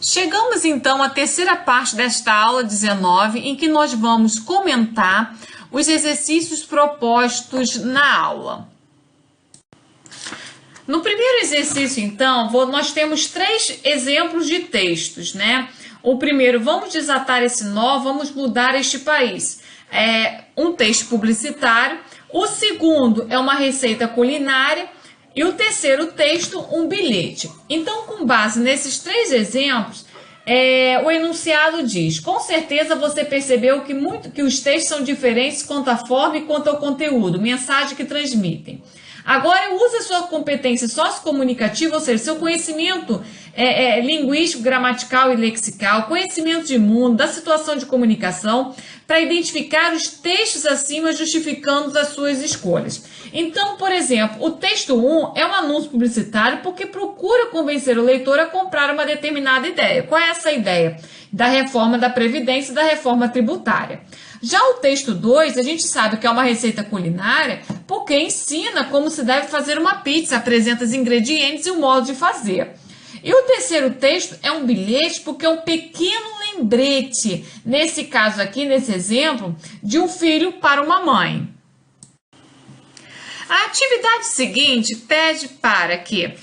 Chegamos então à terceira parte desta aula 19, em que nós vamos comentar os exercícios propostos na aula. No primeiro exercício, então, nós temos 3 exemplos de textos, né? O primeiro, vamos desatar esse nó, vamos mudar este país. É um texto publicitário. O segundo é uma receita culinária. E o terceiro texto, um bilhete. Então, com base nesses 3 exemplos, o enunciado diz: com certeza você percebeu que os textos são diferentes quanto à forma e quanto ao conteúdo, mensagem que transmitem. Agora, use a sua competência sociocomunicativa, ou seja, seu conhecimento linguístico, gramatical e lexical, conhecimento de mundo, da situação de comunicação, para identificar os textos acima, justificando as suas escolhas. Então, por exemplo, o texto 1 é um anúncio publicitário porque procura convencer o leitor a comprar uma determinada ideia. Qual é essa ideia? Da reforma da Previdência e da reforma tributária. Já o texto 2, a gente sabe que é uma receita culinária porque ensina como se deve fazer uma pizza, apresenta os ingredientes e o modo de fazer. E o terceiro texto é um bilhete porque é um pequeno lembrete, nesse caso aqui, nesse exemplo, de um filho para uma mãe. A atividade seguinte pede para que,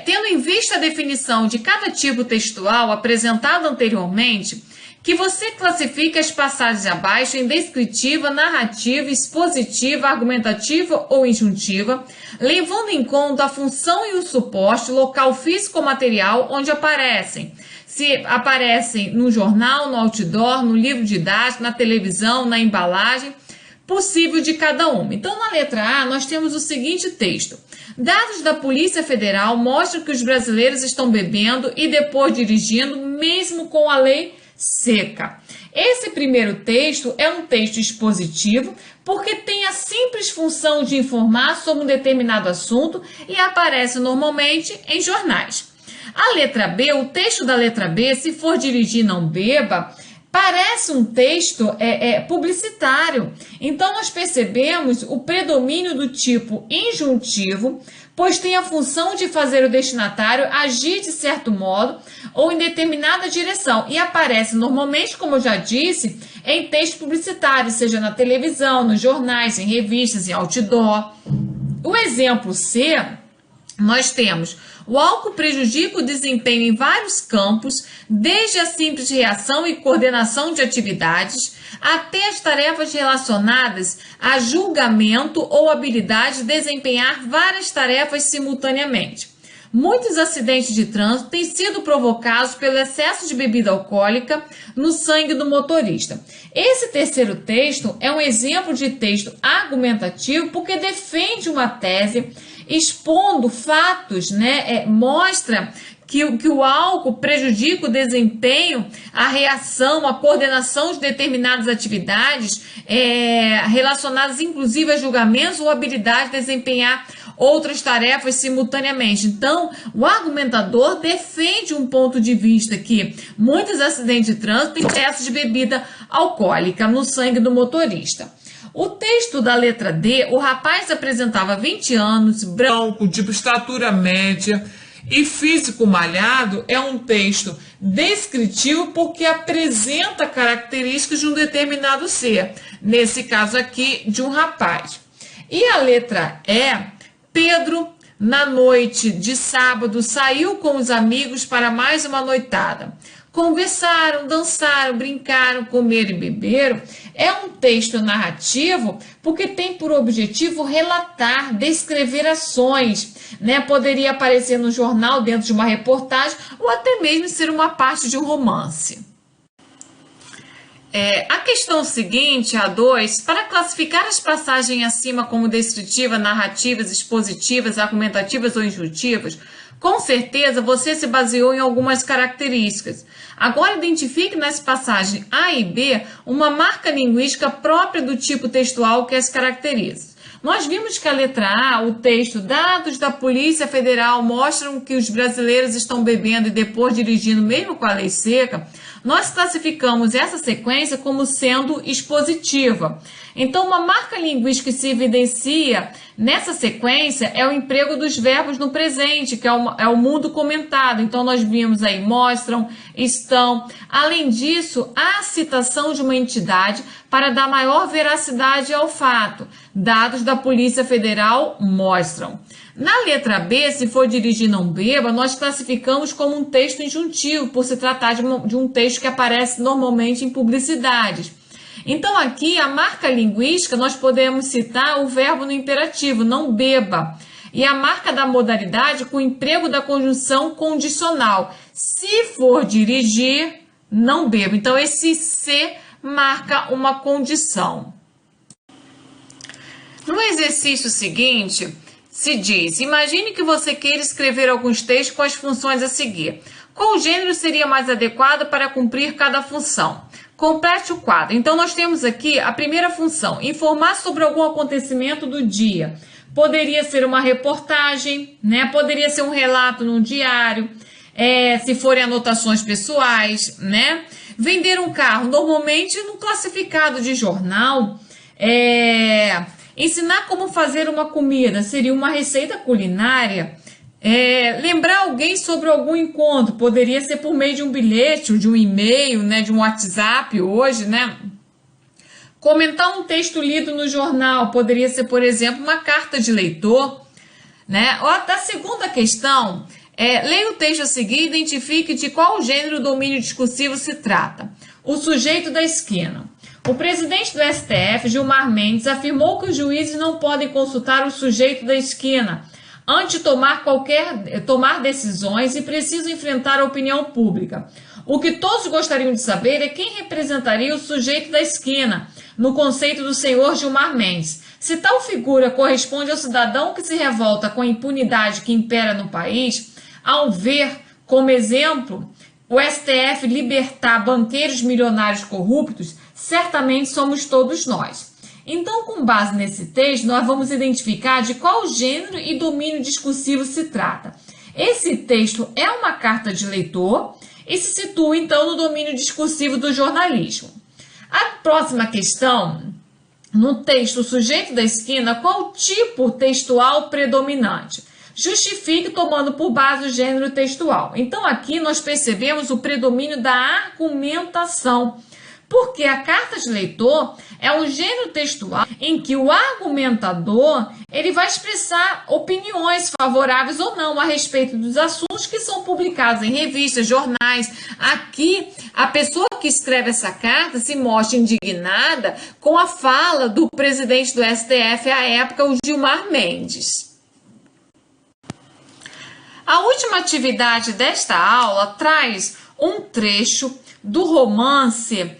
tendo em vista a definição de cada tipo textual apresentado anteriormente, que você classifique as passagens abaixo em descritiva, narrativa, expositiva, argumentativa ou injuntiva, levando em conta a função e o suporte, local físico ou material onde aparecem. Se aparecem no jornal, no outdoor, no livro didático, na televisão, na embalagem, possível de cada uma. Então, na letra A, nós temos o seguinte texto: dados da Polícia Federal mostram que os brasileiros estão bebendo e depois dirigindo, mesmo com a lei seca. Esse primeiro texto é um texto expositivo porque tem a simples função de informar sobre um determinado assunto e aparece normalmente em jornais. A letra B, o texto da letra B, se for dirigir não beba, parece um texto publicitário. Então, nós percebemos o predomínio do tipo injuntivo, pois tem a função de fazer o destinatário agir de certo modo ou em determinada direção e aparece normalmente, como eu já disse, em texto publicitário, seja na televisão, nos jornais, em revistas, em outdoor. O exemplo C, nós temos: o álcool prejudica o desempenho em vários campos, desde a simples reação e coordenação de atividades, até as tarefas relacionadas a julgamento ou habilidade de desempenhar várias tarefas simultaneamente. Muitos acidentes de trânsito têm sido provocados pelo excesso de bebida alcoólica no sangue do motorista. Esse terceiro texto é um exemplo de texto argumentativo porque defende uma tese expondo fatos, mostra que o álcool prejudica o desempenho, a reação, a coordenação de determinadas atividades relacionadas inclusive a julgamentos ou habilidade de desempenhar outras tarefas simultaneamente. Então, o argumentador defende um ponto de vista que muitos acidentes de trânsito têm excesso de bebida alcoólica no sangue do motorista. O texto da letra D, o rapaz apresentava 20 anos, branco, de estatura média e físico malhado, é um texto descritivo porque apresenta características de um determinado ser, nesse caso aqui, de um rapaz. E a letra E, Pedro, na noite de sábado, saiu com os amigos para mais uma noitada. Conversaram, dançaram, brincaram, comeram e beberam. É um texto narrativo porque tem por objetivo relatar, descrever ações, Poderia aparecer no jornal, dentro de uma reportagem, ou até mesmo ser uma parte de um romance. A questão seguinte, a 2, para classificar as passagens acima como descritivas, narrativas, expositivas, argumentativas ou injuntivas, com certeza você se baseou em algumas características. Agora identifique nas passagens A e B uma marca linguística própria do tipo textual que as caracteriza. Nós vimos que a letra A, o texto, dados da Polícia Federal mostram que os brasileiros estão bebendo e depois dirigindo mesmo com a lei seca. Nós classificamos essa sequência como sendo expositiva. Então, uma marca linguística que se evidencia nessa sequência é o emprego dos verbos no presente, que é o mundo comentado. Então, nós vimos aí mostram, estão. Além disso, há citação de uma entidade para dar maior veracidade ao fato. Dados da Polícia Federal mostram. Na letra B, se for dirigir não beba, nós classificamos como um texto injuntivo, por se tratar de um texto que aparece normalmente em publicidades. Então, aqui, a marca linguística, nós podemos citar o verbo no imperativo, não beba. E a marca da modalidade com o emprego da conjunção condicional. Se for dirigir, não beba. Então, esse se marca uma condição. No exercício seguinte, se diz, imagine que você queira escrever alguns textos com as funções a seguir. Qual gênero seria mais adequado para cumprir cada função? Complete o quadro. Então, nós temos aqui a primeira função, informar sobre algum acontecimento do dia. Poderia ser uma reportagem, né? Poderia ser um relato num diário, se forem anotações pessoais, né? Vender um carro, normalmente no classificado de jornal, ensinar como fazer uma comida, seria uma receita culinária. Lembrar alguém sobre algum encontro, poderia ser por meio de um bilhete, ou de um e-mail, né, de um WhatsApp hoje, né? Comentar um texto lido no jornal, poderia ser, por exemplo, uma carta de leitor, né? A segunda questão, leia o texto a seguir e identifique de qual gênero ou domínio discursivo se trata. O sujeito da esquina. O presidente do STF, Gilmar Mendes, afirmou que os juízes não podem consultar o sujeito da esquina antes de tomar decisões e precisam enfrentar a opinião pública. O que todos gostariam de saber é quem representaria o sujeito da esquina, no conceito do senhor Gilmar Mendes. Se tal figura corresponde ao cidadão que se revolta com a impunidade que impera no país, ao ver, como exemplo, o STF libertar banqueiros milionários corruptos, certamente somos todos nós. Então, com base nesse texto, nós vamos identificar de qual gênero e domínio discursivo se trata. Esse texto é uma carta de leitor e se situa, então, no domínio discursivo do jornalismo. A próxima questão, no texto O Sujeito da Esquina, qual o tipo textual predominante? Justifique tomando por base o gênero textual. Então, aqui nós percebemos o predomínio da argumentação, porque a carta de leitor é um gênero textual em que o argumentador ele vai expressar opiniões favoráveis ou não a respeito dos assuntos que são publicados em revistas, jornais. Aqui, a pessoa que escreve essa carta se mostra indignada com a fala do presidente do STF à época, o Gilmar Mendes. A última atividade desta aula traz um trecho do romance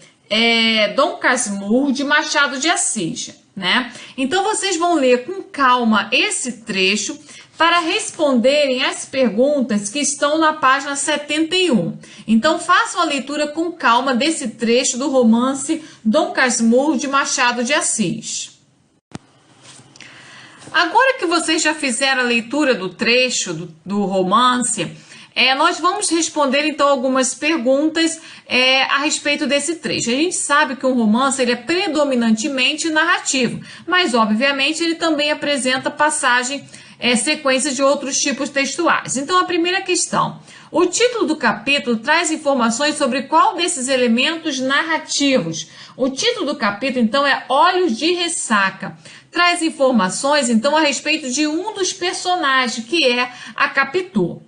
Dom Casmurro, de Machado de Assis, né? Então, vocês vão ler com calma esse trecho para responderem as perguntas que estão na página 71. Então, façam a leitura com calma desse trecho do romance Dom Casmurro, de Machado de Assis. Agora que vocês já fizeram a leitura do trecho do romance, nós vamos responder então algumas perguntas a respeito desse trecho. A gente sabe que um romance ele é predominantemente narrativo, mas obviamente ele também apresenta sequências de outros tipos textuais. Então, a primeira questão: o título do capítulo traz informações sobre qual desses elementos narrativos? O título do capítulo então é Olhos de Ressaca. Traz informações então a respeito de um dos personagens, que é a Capitu.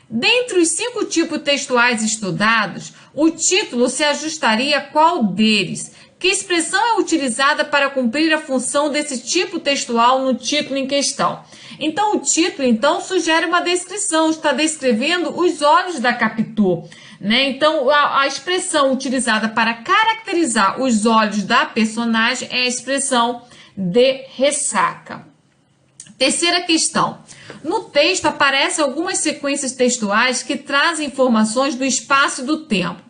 Dentre os 5 tipos textuais estudados, o título se ajustaria a qual deles? Que expressão é utilizada para cumprir a função desse tipo textual no título em questão? Então, o título sugere uma descrição, está descrevendo os olhos da Capitu, né? Então, a expressão utilizada para caracterizar os olhos da personagem é a expressão de ressaca. Terceira questão. No texto aparecem algumas sequências textuais que trazem informações do espaço e do tempo.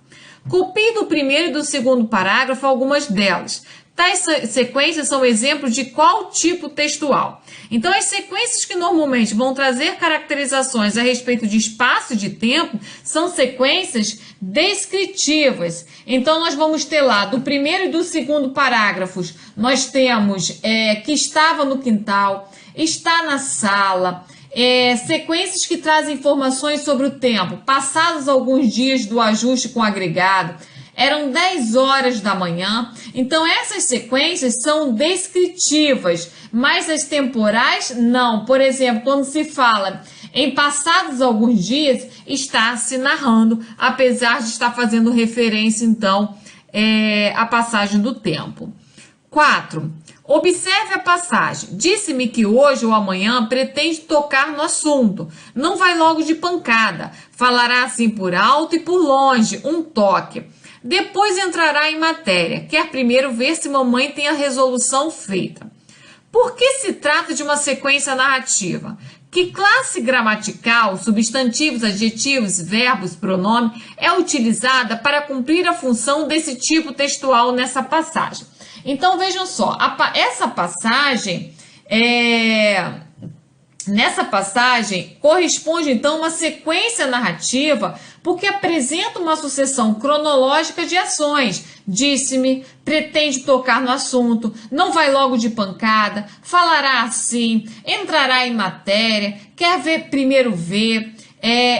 Copie do primeiro e do segundo parágrafo algumas delas. Tais sequências são exemplos de qual tipo textual? Então, as sequências que normalmente vão trazer caracterizações a respeito de espaço e de tempo são sequências descritivas. Então, nós vamos ter lá, do primeiro e do segundo parágrafos, nós temos que estava no quintal, está na sala, sequências que trazem informações sobre o tempo, passados alguns dias do ajuste com o agregado, eram 10 horas da manhã. Então, essas sequências são descritivas, mas as temporais não. Por exemplo, quando se fala em passados alguns dias, está se narrando, apesar de estar fazendo referência, então, à passagem do tempo. 4. Observe a passagem. Disse-me que hoje ou amanhã pretende tocar no assunto. Não vai logo de pancada. Falará assim por alto e por longe, um toque. Depois entrará em matéria. Quer primeiro ver se mamãe tem a resolução feita. Por que se trata de uma sequência narrativa? Que classe gramatical, substantivos, adjetivos, verbos, pronome, é utilizada para cumprir a função desse tipo textual nessa passagem? Então, vejam só, essa passagem, nessa passagem, corresponde, então, a uma sequência narrativa, porque apresenta uma sucessão cronológica de ações. Disse-me, pretende tocar no assunto, não vai logo de pancada, falará assim, entrará em matéria, quer ver, primeiro ver.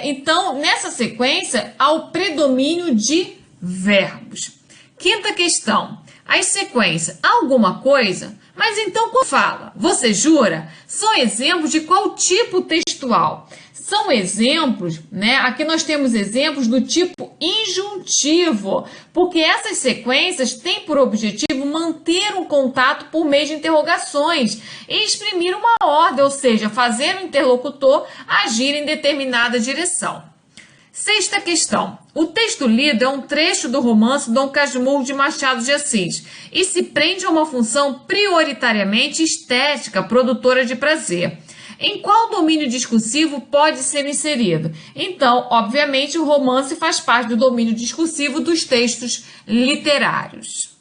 Então, nessa sequência, há o predomínio de verbos. Quinta questão. As sequências, alguma coisa? Mas então, quando fala, você jura? São exemplos de qual tipo textual? São exemplos, né? Aqui nós temos exemplos do tipo injuntivo, porque essas sequências têm por objetivo manter um contato por meio de interrogações e exprimir uma ordem, ou seja, fazer o interlocutor agir em determinada direção. Sexta questão. O texto lido é um trecho do romance Dom Casmurro de Machado de Assis e se prende a uma função prioritariamente estética, produtora de prazer. Em qual domínio discursivo pode ser inserido? Então, obviamente, o romance faz parte do domínio discursivo dos textos literários.